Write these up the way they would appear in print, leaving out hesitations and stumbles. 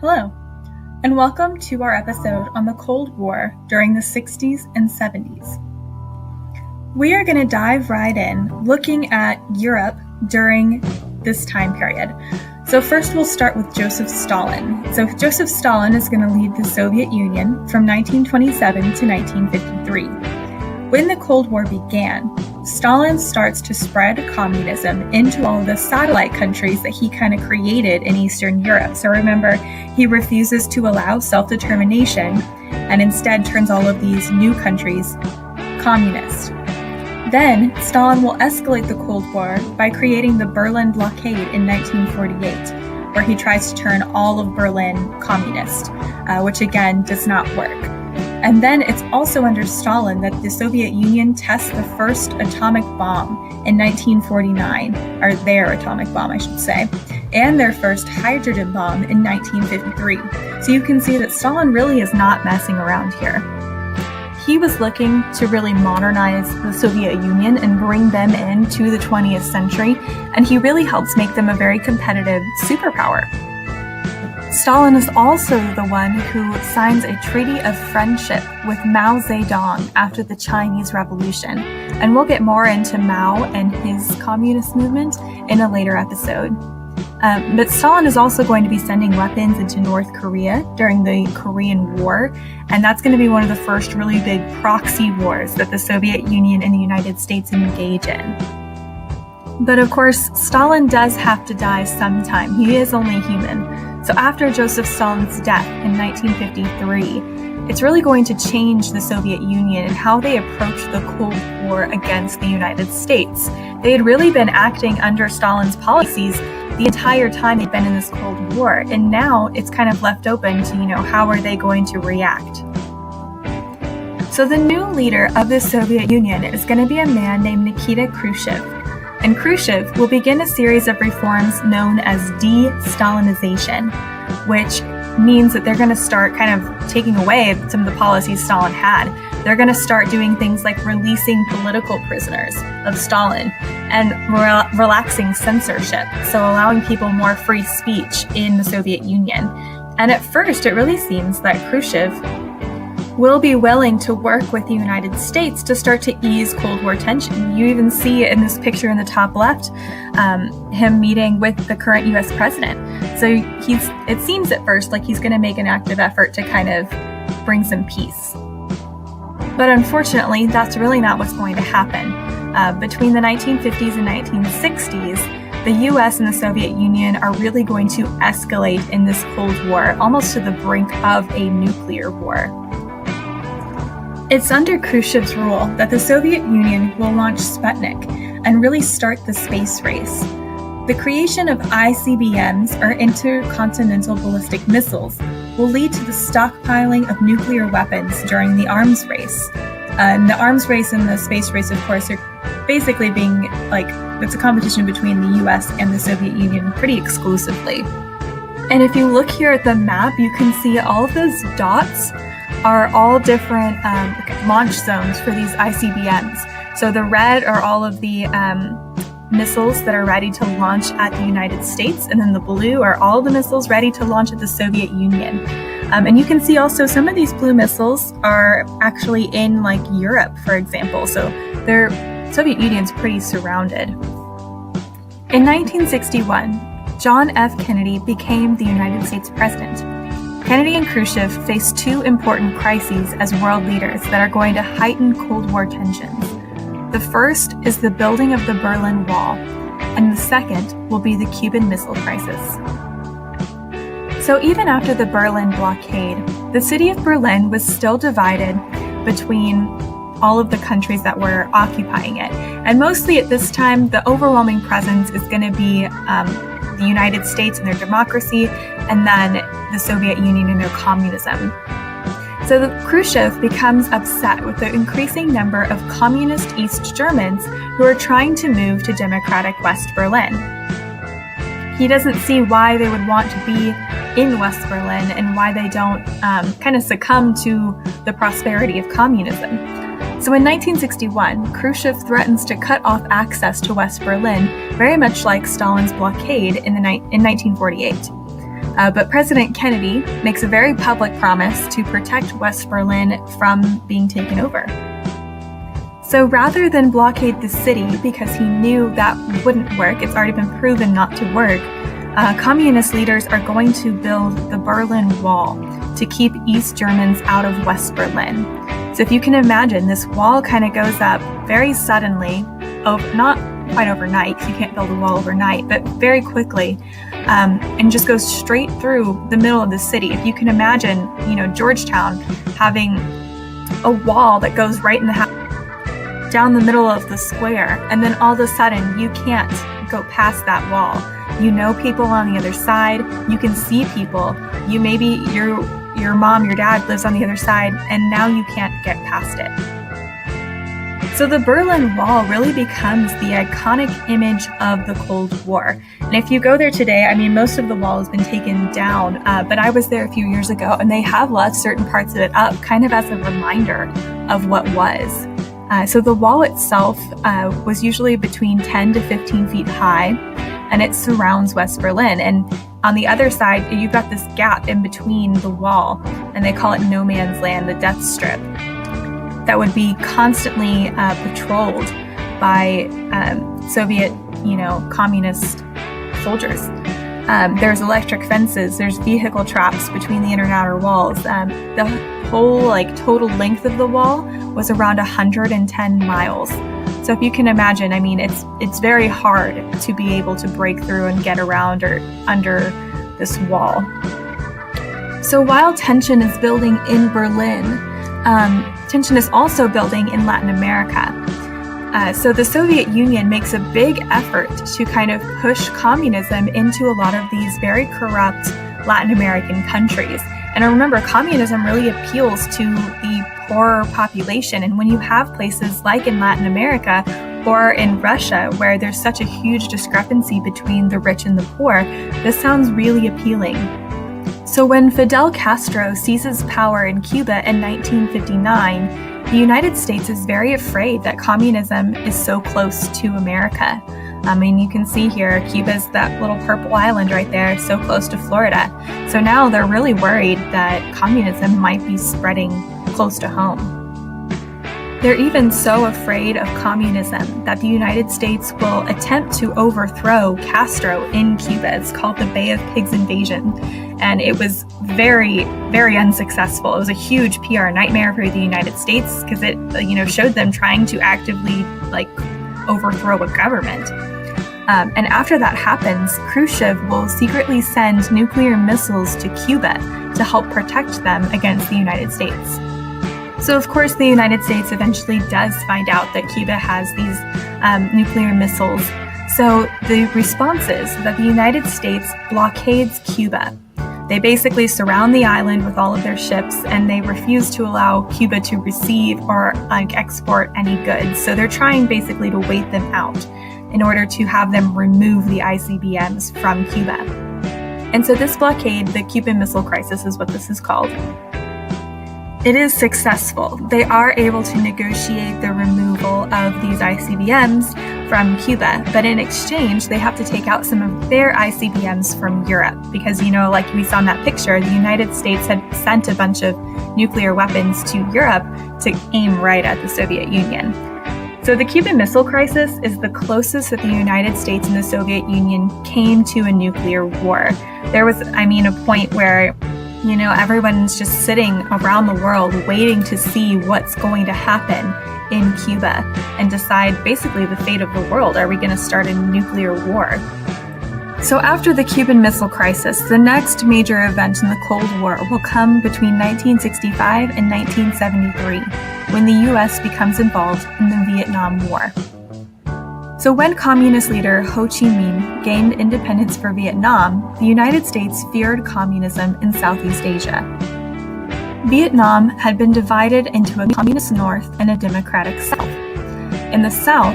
Hello, and welcome to our episode on the Cold War during the 60s and 70s. We are going to dive right in, looking at Europe during this time period. So first we'll start with Joseph Stalin. So Joseph Stalin is going to lead the Soviet Union from 1927 to 1953. When the Cold War began, Stalin starts to spread communism into all of the satellite countries that he kind of created in Eastern Europe. So remember, he refuses to allow self-determination and instead turns all of these new countries communist. Then, Stalin will escalate the Cold War by creating the Berlin blockade in 1948, where he tries to turn all of Berlin communist, which again does not work. And then it's also under Stalin that the Soviet Union tests the first atomic bomb in 1949, or their atomic bomb, I should say, and their first hydrogen bomb in 1953. So you can see that Stalin really is not messing around here. He was looking to really modernize the Soviet Union and bring them into the 20th century, and he really helps make them a very competitive superpower. Stalin is also the one who signs a treaty of friendship with Mao Zedong after the Chinese Revolution, and we'll get more into Mao and his communist movement in a later episode. But Stalin is also going to be sending weapons into North Korea during the Korean War, and that's going to be one of the first really big proxy wars that the Soviet Union and the United States engage in. But of course, Stalin does have to die sometime. He is only human. So after Joseph Stalin's death in 1953, it's really going to change the Soviet Union and how they approach the Cold War against the United States. They had really been acting under Stalin's policies the entire time they'd been in this Cold War, and now it's kind of left open to, how are they going to react? So the new leader of the Soviet Union is going to be a man named Nikita Khrushchev. And Khrushchev will begin a series of reforms known as de-Stalinization, which means that they're going to start kind of taking away some of the policies Stalin had. They're going to start doing things like releasing political prisoners of Stalin and relaxing censorship, so allowing people more free speech in the Soviet Union. And at first, it really seems that Khrushchev will be willing to work with the United States to start to ease Cold War tension. You even see in this picture in the top left, him meeting with the current US president. So it seems at first like he's going to make an active effort to kind of bring some peace. But unfortunately, that's really not what's going to happen. Between the 1950s and 1960s, the US and the Soviet Union are really going to escalate in this Cold War, almost to the brink of a nuclear war. It's under Khrushchev's rule that the Soviet Union will launch Sputnik and really start the space race. The creation of ICBMs, or intercontinental ballistic missiles, will lead to the stockpiling of nuclear weapons during the arms race. And the arms race and the space race, of course, are basically being it's a competition between the US and the Soviet Union pretty exclusively. And if you look here at the map, you can see all of those dots are all different launch zones for these ICBMs. So the red are all of the missiles that are ready to launch at the United States, and then the blue are all the missiles ready to launch at the Soviet Union. And you can see also some of these blue missiles are actually in Europe, for example. So the Soviet Union's pretty surrounded. In 1961, John F. Kennedy became the United States president. Kennedy and Khrushchev faced two important crises as world leaders that are going to heighten Cold War tensions. The first is the building of the Berlin Wall, and the second will be the Cuban Missile Crisis. So even after the Berlin blockade, the city of Berlin was still divided between all of the countries that were occupying it. And mostly at this time, the overwhelming presence is going to be the United States and their democracy, and then the Soviet Union and their communism. So Khrushchev becomes upset with the increasing number of communist East Germans who are trying to move to democratic West Berlin. He doesn't see why they would want to be in West Berlin and why they don't kind of succumb to the prosperity of communism. So in 1961, Khrushchev threatens to cut off access to West Berlin, very much like Stalin's blockade in 1948. But President Kennedy makes a very public promise to protect West Berlin from being taken over. So rather than blockade the city, because he knew that wouldn't work, it's already been proven not to work, communist leaders are going to build the Berlin Wall to keep East Germans out of West Berlin. So if you can imagine, this wall kind of goes up very suddenly, not quite overnight, because you can't build a wall overnight, but very quickly, and just goes straight through the middle of the city. If you can imagine, Georgetown having a wall that goes right in down the middle of the square, and then all of a sudden you can't go past that wall. You know people on the other side, you can see people, maybe your mom, your dad lives on the other side, and now you can't get past it. So the Berlin Wall really becomes the iconic image of the Cold War. And if you go there today, most of the wall has been taken down, but I was there a few years ago, and they have left certain parts of it up, kind of as a reminder of what was. So the wall itself was usually between 10 to 15 feet high, and it surrounds West Berlin. And on the other side, you've got this gap in between the wall, and they call it no man's land, the death strip, that would be constantly patrolled by Soviet, communist soldiers. There's electric fences, there's vehicle traps between the inner and outer walls. The whole total length of the wall was around 110 miles. So if you can imagine, it's very hard to be able to break through and get around or under this wall. So while tension is building in Berlin, tension is also building in Latin America. So the Soviet Union makes a big effort to kind of push communism into a lot of these very corrupt Latin American countries. And remember, communism really appeals to the poorer population. And when you have places like in Latin America or in Russia, where there's such a huge discrepancy between the rich and the poor, this sounds really appealing. So when Fidel Castro seizes power in Cuba in 1959, the United States is very afraid that communism is so close to America. You can see here, Cuba's that little purple island right there, so close to Florida. So now they're really worried that communism might be spreading close to home. They're even so afraid of communism that the United States will attempt to overthrow Castro in Cuba. It's called the Bay of Pigs invasion. And it was very, very unsuccessful. It was a huge PR nightmare for the United States because it, showed them trying to actively overthrow a government. And after that happens, Khrushchev will secretly send nuclear missiles to Cuba to help protect them against the United States. So of course the United States eventually does find out that Cuba has these nuclear missiles. So the response is that the United States blockades Cuba. They basically surround the island with all of their ships, and they refuse to allow Cuba to receive or export any goods. So they're trying basically to wait them out in order to have them remove the ICBMs from Cuba. And so this blockade, the Cuban Missile Crisis is what this is called, it is successful. They are able to negotiate the removal of these ICBMs from Cuba, but in exchange, they have to take out some of their ICBMs from Europe because, like we saw in that picture, the United States had sent a bunch of nuclear weapons to Europe to aim right at the Soviet Union. So the Cuban Missile Crisis is the closest that the United States and the Soviet Union came to a nuclear war. There was, a point where everyone's just sitting around the world waiting to see what's going to happen in Cuba and decide basically the fate of the world. Are we going to start a nuclear war? So after the Cuban Missile Crisis, the next major event in the Cold War will come between 1965 and 1973, when the U.S. becomes involved in the Vietnam War. So when communist leader Ho Chi Minh gained independence for Vietnam, the United States feared communism in Southeast Asia. Vietnam had been divided into a communist North and a democratic South. In the South,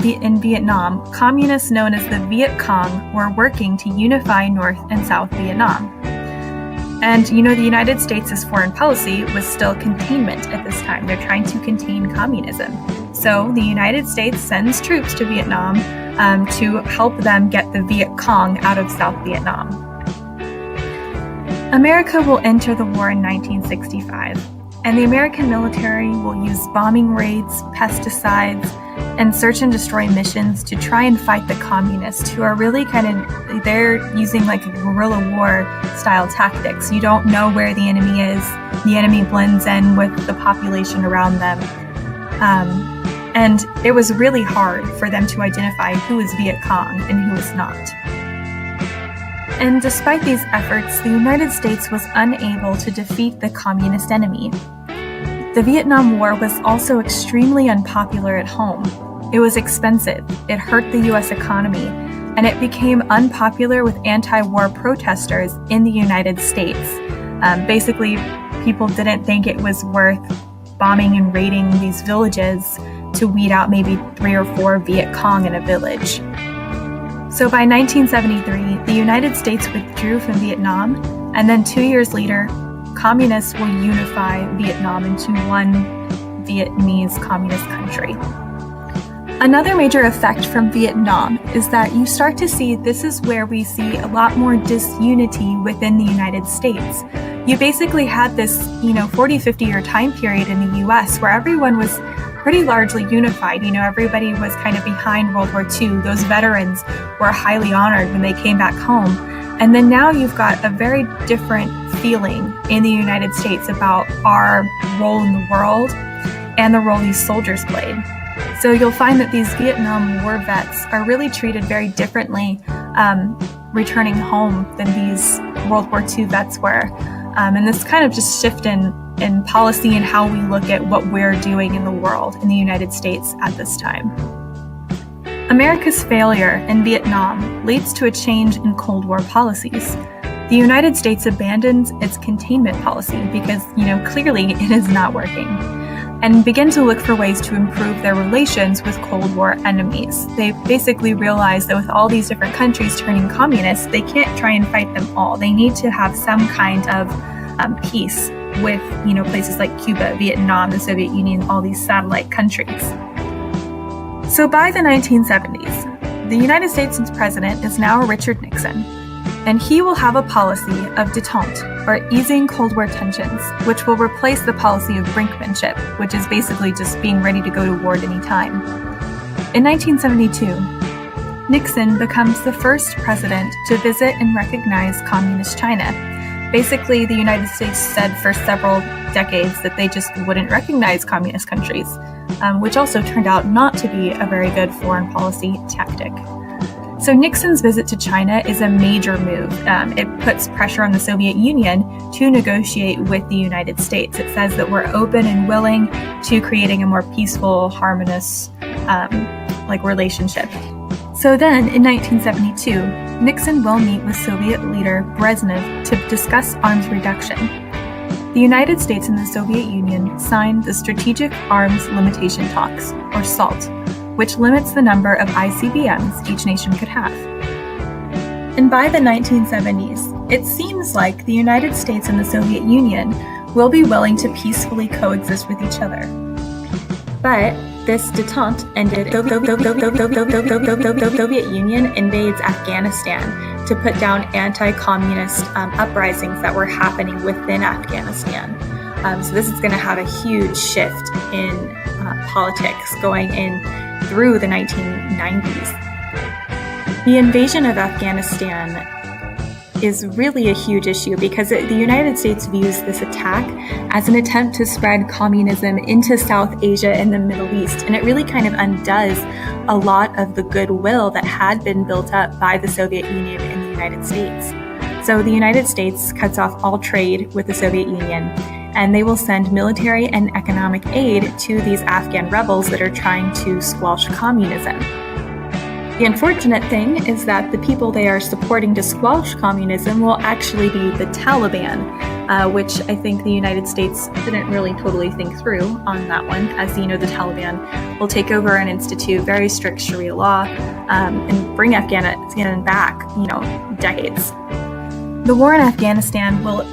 in Vietnam, communists known as the Viet Cong were working to unify North and South Vietnam. And, the United States' foreign policy was still containment at this time. They're trying to contain communism. So the United States sends troops to Vietnam to help them get the Viet Cong out of South Vietnam. America will enter the war in 1965, and the American military will use bombing raids, pesticides, and search and destroy missions to try and fight the communists, who are really they're using like a guerrilla war style tactics. You don't know where the enemy is. The enemy blends in with the population around them. And it was really hard for them to identify who was Viet Cong and who was not. And despite these efforts, the United States was unable to defeat the communist enemy. The Vietnam War was also extremely unpopular at home. It was expensive, it hurt the U.S. economy, and it became unpopular with anti-war protesters in the United States. Basically, people didn't think it was worth bombing and raiding these villages to weed out maybe 3 or 4 Viet Cong in a village. So by 1973, the United States withdrew from Vietnam, and then 2 years later, communists will unify Vietnam into one Vietnamese communist country. Another major effect from Vietnam is that you start to see this is where we see a lot more disunity within the United States. You basically had this, 40, 50-year time period in the US where everyone was pretty largely unified. Everybody was kind of behind World War II. Those veterans were highly honored when they came back home. And then now you've got a very different feeling in the United States about our role in the world and the role these soldiers played. So you'll find that these Vietnam War vets are really treated very differently returning home than these World War II vets were. And this kind of just shift in policy and how we look at what we're doing in the world in the United States at this time. America's failure in Vietnam leads to a change in Cold War policies. The United States abandons its containment policy because, clearly it is not working, and begin to look for ways to improve their relations with Cold War enemies. They basically realize that with all these different countries turning communist, they can't try and fight them all. They need to have some kind of peace with, places like Cuba, Vietnam, the Soviet Union, all these satellite countries. So by the 1970s, the United States' president is now Richard Nixon, and he will have a policy of détente, or easing Cold War tensions, which will replace the policy of brinkmanship, which is basically just being ready to go to war at any time. In 1972, Nixon becomes the first president to visit and recognize communist China. Basically, the United States said for several decades that they just wouldn't recognize communist countries, which also turned out not to be a very good foreign policy tactic. So Nixon's visit to China is a major move. It puts pressure on the Soviet Union to negotiate with the United States. It says that we're open and willing to creating a more peaceful, harmonious relationship. So then, in 1972, Nixon will meet with Soviet leader Brezhnev to discuss arms reduction. The United States and the Soviet Union signed the Strategic Arms Limitation Talks, or SALT, which limits the number of ICBMs each nation could have. And by the 1970s, it seems like the United States and the Soviet Union will be willing to peacefully coexist with each other. But this détente ended. The Soviet Union invades Afghanistan to put down anti-communist uprisings that were happening within Afghanistan. So this is going to have a huge shift in politics going in through the 1990s. The invasion of Afghanistan is really a huge issue because the United States views this attack as an attempt to spread communism into South Asia and the Middle East, and it really kind of undoes a lot of the goodwill that had been built up by the Soviet Union and the United States. So the United States cuts off all trade with the Soviet Union, and they will send military and economic aid to these Afghan rebels that are trying to squelch communism. The unfortunate thing is that the people they are supporting to squelch communism will actually be the Taliban, which I think the United States didn't really totally think through on that one. As you know, the Taliban will take over and institute very strict Sharia law and bring Afghanistan back, decades. The war in Afghanistan will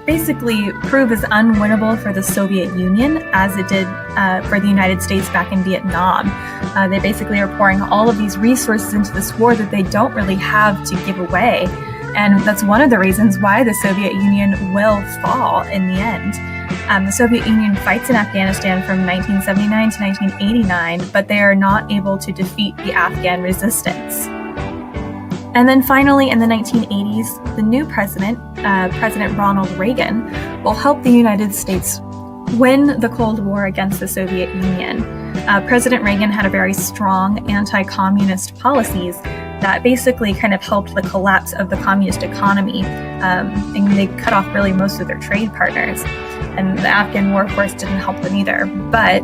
basically prove as unwinnable for the Soviet Union as it did for the United States back in Vietnam. They basically are pouring all of these resources into this war that they don't really have to give away. And that's one of the reasons why the Soviet Union will fall in the end. The Soviet Union fights in Afghanistan from 1979 to 1989, but they are not able to defeat the Afghan resistance. And then finally, in the 1980s, the new president, President Ronald Reagan, will help the United States win the Cold War against the Soviet Union. President Reagan had a very strong anti-communist policies that basically kind of helped the collapse of the communist economy, and they cut off really most of their trade partners. And the Afghan war, of course, didn't help them either. But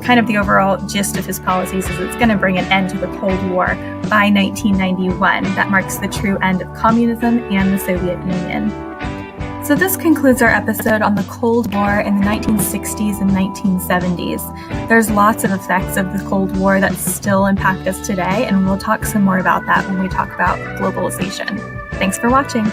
kind of the overall gist of his policies is it's going to bring an end to the Cold War by 1991. That marks the true end of communism and the Soviet Union. So this concludes our episode on the Cold War in the 1960s and 1970s. There's lots of effects of the Cold War that still impact us today, and we'll talk some more about that when we talk about globalization. Thanks for watching.